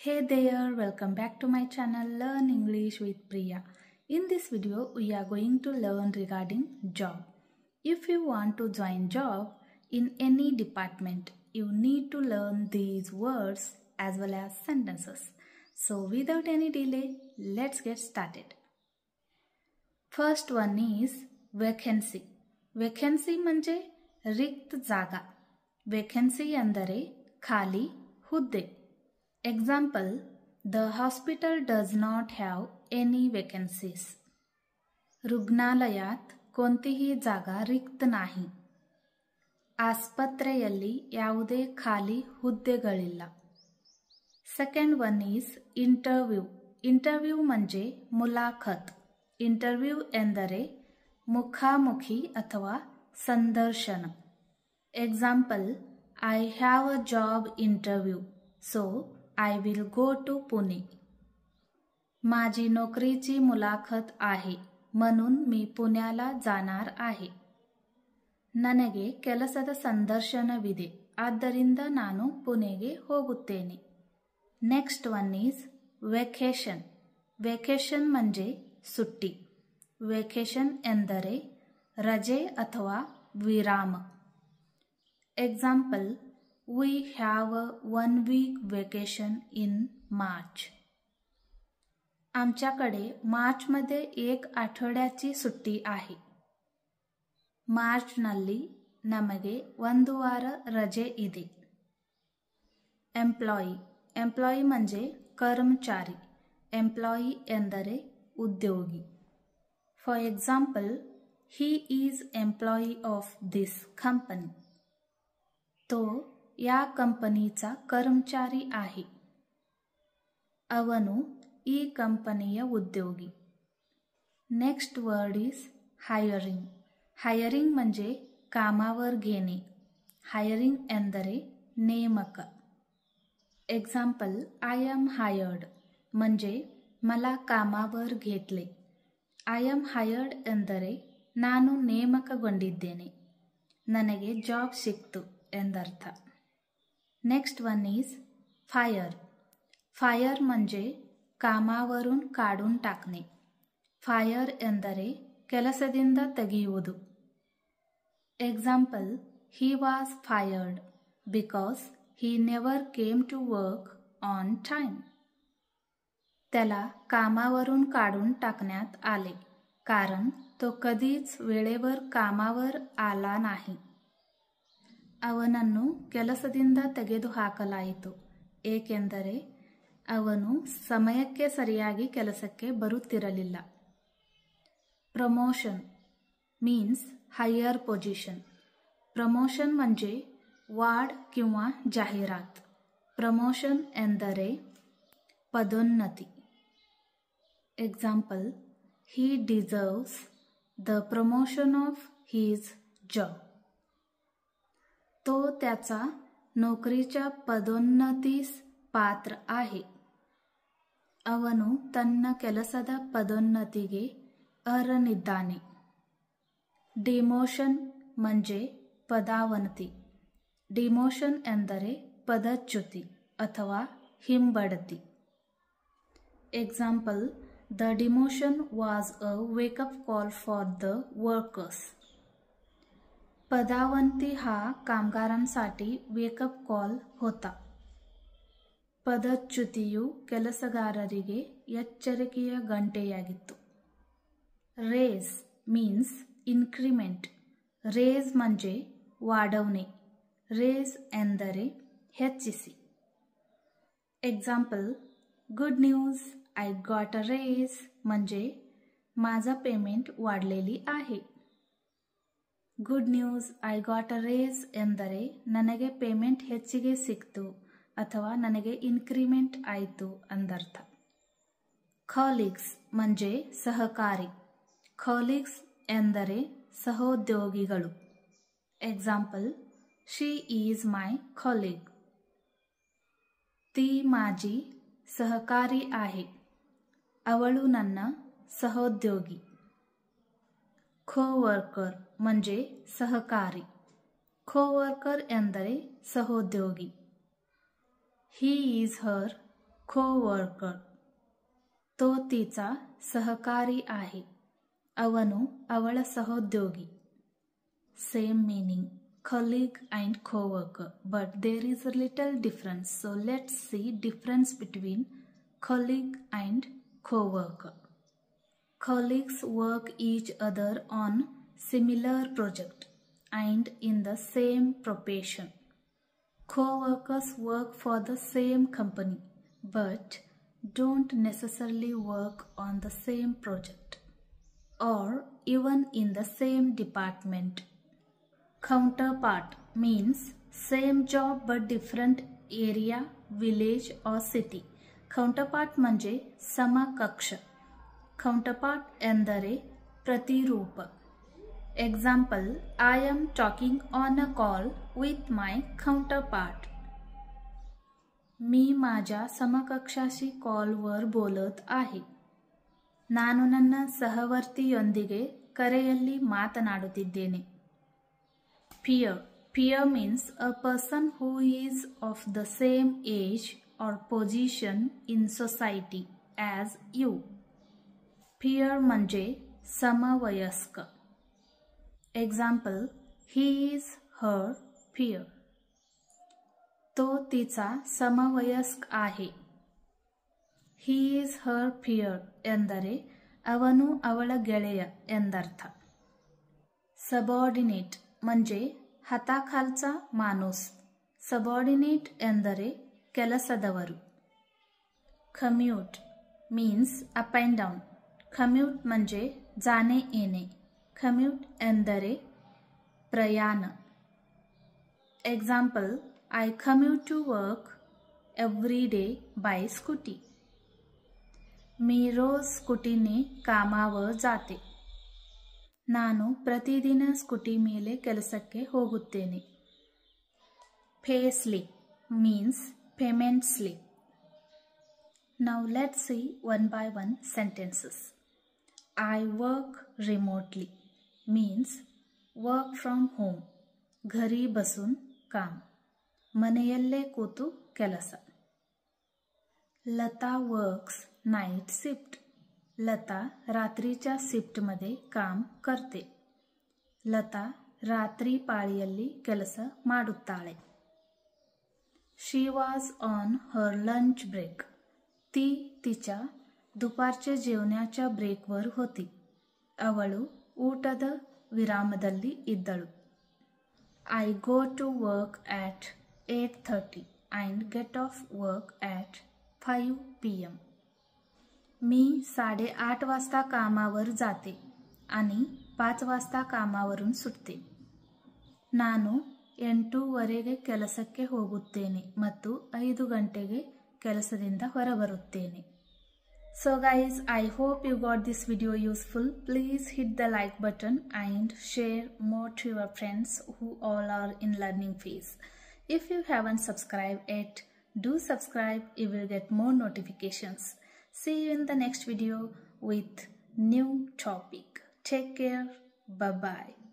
Hey there, welcome back to my channel Learn English with Priya. In this video, we are going to learn regarding job. If you want to join job in any department, you need to learn these words as well as sentences. So without any delay, let's get started. First one is vacancy. Vacancy म्हणजे रिक्त जागा. Vacancy ಅಂದರೆ ಖಾಲಿ ಹುದ್ದೆ. Example, the hospital does not have any vacancies. रुग्णालयात कोणतीही जागा रिक्त नाही. ಆಸ್ಪತ್ರೆಯಲ್ಲಿ ಯಾವುದೇ ಖಾಲಿ ಹುದ್ದೆಗಳಿಲ್ಲ. Second one is interview. Interview म्हणजे ಮುಲಾಖತ್. Interview ಎಂದರೆ ಮುಖಾಮುಖಿ ಅಥವಾ ಸಂದರ್ಶನ. Example, I have a job interview, so I will go to Pune. माझी नोकरीची मुलाखत आहे, म्हणून मी पुण्याला जाणार आहे. ನನಗೆ ಕೆಲಸದ ಸಂದರ್ಶನವಿದೆ, ಆದ್ದರಿಂದ ನಾನು ಪುಣೆಗೆ ಹೋಗುತ್ತೇನೆ. Next one is vacation. Vacation म्हणजे ಸುಟ್ಟಿ. ವೆಕೇಷನ್ ಎಂದರೆ ರಜೆ ಅಥವಾ ವಿರಾಮ. Example, We have a 1 week vacation in March. आमच्याकडे मार्चमध्ये 1 आठवड्याची सुट्टी आहे. ಮಾರ್ಚ್ನಲ್ಲಿ ನಮಗೆ 1 ವಾರ ರಜೆ ಇದೆ. ಎಂಪ್ಲಾಯಿ. ಎಂಪ್ಲಾಯಿ म्हणजे कर्मचारी. ಎಂಪ್ಲಾಯಿ ಎಂದರೆ ಉದ್ಯೋಗಿ. For example, he is employee of this company. तो या ಕಂಪನಿचा कर्मचारी आहे. ಅವನು ಈ ಕಂಪನಿಯ ಉದ್ಯೋಗಿ. Next word is hiring. Hiring म्हणजे कामावर घेणे. हायरिंग ಎಂದರೆ ನೇಮಕ. एक्झाम्पल, आय एम हायर्ड म्हणजे मला कामावर घेतले. आय एम हायर्ड ಎಂದರೆ ನಾನು ನೇಮಕಗೊಂಡಿದ್ದೇನೆ, ನನಗೆ ಜಾಬ್ ಸಿಕ್ತು ಎಂದರ್ಥ. Next one is fire. Fire म्हणजे ಕಾಮಾವरून ಕಾಡುನ್ टाकणे. फायर ಎಂದರೆ ಕೆಲಸದಿಂದ ತೆಗೆಯುವುದು. Example, he was fired because he never came to work on time. त्याला कामावरून काढून टाकण्यात आले कारण तो कधीच वेळेवर कामावर आला नाही. ಅವನನ್ನು ಕೆಲಸದಿಂದ ತೆಗೆದುಹಾಕಲಾಯಿತು ಏಕೆಂದರೆ ಅವನು ಸಮಯಕ್ಕೆ ಸರಿಯಾಗಿ ಕೆಲಸಕ್ಕೆ ಬರುತ್ತಿರಲಿಲ್ಲ. Promotion means higher position. Promotion म्हणजे वाढ किंवा जाहिरात. प्रमोशन ಎಂದರೆ ಪದೋನ್ನತಿ. Example, he deserves the promotion of his job. तो त्याचा नोकरीच्या ಪದೋನ್ನತಿಸ್ ಪಾತ್ರ आहे. ಅವನು ತನ್ನ ಕೆಲಸದ ಪದೋನ್ನತಿಗೆ ಅರ್ಹನಿದ್ದಾನೆ. ಡಿಮೋಷನ್ म्हणजे ಪದಾವನತಿ. ಡಿಮೋಷನ್ ಎಂದರೆ ಪದಚ್ಯುತಿ ಅಥವಾ ಹಿಂಬಡತಿ. Example, the demotion was a wake-up call for the workers. पदावंती हा कामगारांसाठी वेकअप कॉल होता. ಪದಚ್ಯುತಿಯು ಕೆಲಸಗಾರರಿಗೆ ಎಚ್ಚರಿಕೆಯ ಗಂಟೆಯಾಗಿತ್ತು. Raise means increment. ರೇಸ್ म्हणजे ವಾಡವಣೆ. ರೇಸ್ ಎಂದರೆ ಹೆಚ್ಚಿಸಿ. Example, good news, I got a raise म्हणजे माझा पेमेंट वाढलेली आहे. Good news, I got a raise ಎಂದರೆ ನನಗೆ ಪೇಮೆಂಟ್ ಹೆಚ್ಚಿಗೆ ಸಿಕ್ತು ಅಥವಾ ನನಗೆ ಇನ್ಕ್ರಿಮೆಂಟ್ ಆಯಿತು ಅಂದರ್ಥ. ಕಾಲೀಗ್ಸ್ म्हणजे ಸಹಕಾರಿ. ಕಾಲೀಗ್ಸ್ ಎಂದರೆ ಸಹೋದ್ಯೋಗಿಗಳು. Example, she is my ಕಾಲೀಗ್. ती माझी सहकारी आहे. ಅವಳು ನನ್ನ ಸಹೋದ್ಯೋಗಿ. ಕೋವರ್ಕರ್ म्हणजे सहकारी. ಕೋವರ್ಕರ್ ಎಂದರೆ ಸಹೋದ್ಯೋಗಿ. he is her co-worker. तो तिचा सहकारी आहे. ಅವನು ಅವಳ ಸಹೋದ್ಯೋಗಿ. Same meaning, colleague and co-worker, but there is a little difference. So let's see difference between colleague and co-worker. Colleagues work each other on similar project and in the same profession. Co-workers work for the same company but don't necessarily work on the same project or even in the same department. Counterpart means same job but different area, village or city. Counterpart म्हणजे समकक्ष. Counterpart ಎಂದರೆ ಪ್ರತಿರೂಪ. Example, I am talking on a call with my counterpart. मी माझ्या ಸಮಕಕ್ಷಾಶಿ कॉलवर बोलत आहे. ನಾನು ನನ್ನ ಸಹವರ್ತಿಯೊಂದಿಗೆ ಕರೆಯಲ್ಲಿ ಮಾತನಾಡುತ್ತಿದ್ದೇನೆ. Peer means a person who is of the same age or position in society as you. Peer म्हणजे समवयस्क. Example, he is her peer. तो तिचा समवयस्क आहे. He is her peer ಎಂದರೆ ಅವನು ಅವಳ ಗೆಳೆಯ ಎಂದರ್ಥ. Subordinate म्हणजे हाताखालचा माणूस. Subordinate ಎಂದರೆ ಕೆಲಸದವರು. Commute means up and down. Commute म्हणजे जाणे येणे. Commute ಎಂದರೆ ಪ್ರಯಾಣ. Example, I commute to work every day by scooty. मी रोज स्कूटीने कामावर जाते. ನಾನು ಪ್ರತಿದಿನ ಸ್ಕೂಟಿ ಮೇಲೆ ಕೆಲಸಕ್ಕೆ ಹೋಗುತ್ತೇನೆ. Pay slip means payment slip. Now let's see one by one sentences. I work remotely means work from home. घरी बसून काम. ಮನೆಯಲ್ಲೇ ಕೂತು ಕೆಲಸ. लता works night shift. लता रात्रीच्या शिफ्टमध्ये काम करते. लता ರಾತ್ರಿ ಪಾಳಿಯಲ್ಲಿ ಕೆಲಸ ಮಾಡುತ್ತಾಳೆ. She was on her lunch break. ती तिच्या दुपारच्या जेवणाच्या ब्रेकवर होती. ಅವಳು ಊಟದ ವಿರಾಮದಲ್ಲಿ ಇದ್ದಳು. I go to work at 8:30 and get off work at 5 p.m. मी 8:30 वाजता कामावर जाते आणि 5 वाजता कामावरून ಸುಟ್ಟೆ. ನಾನು 8:00 ಕೆಲಸಕ್ಕೆ ಹೋಗುತ್ತೇನೆ ಮತ್ತು 5 ಗಂಟೆಗೆ ಕೆಲಸದಿಂದ ಹೊರಬರುತ್ತೇನೆ. So guys, I hope you got this video useful. Please hit the like button and share more to your friends who all are in learning phase. If you haven't subscribed yet, do subscribe. You will get more notifications. See you in the next video with new topic. Take care. Bye-bye.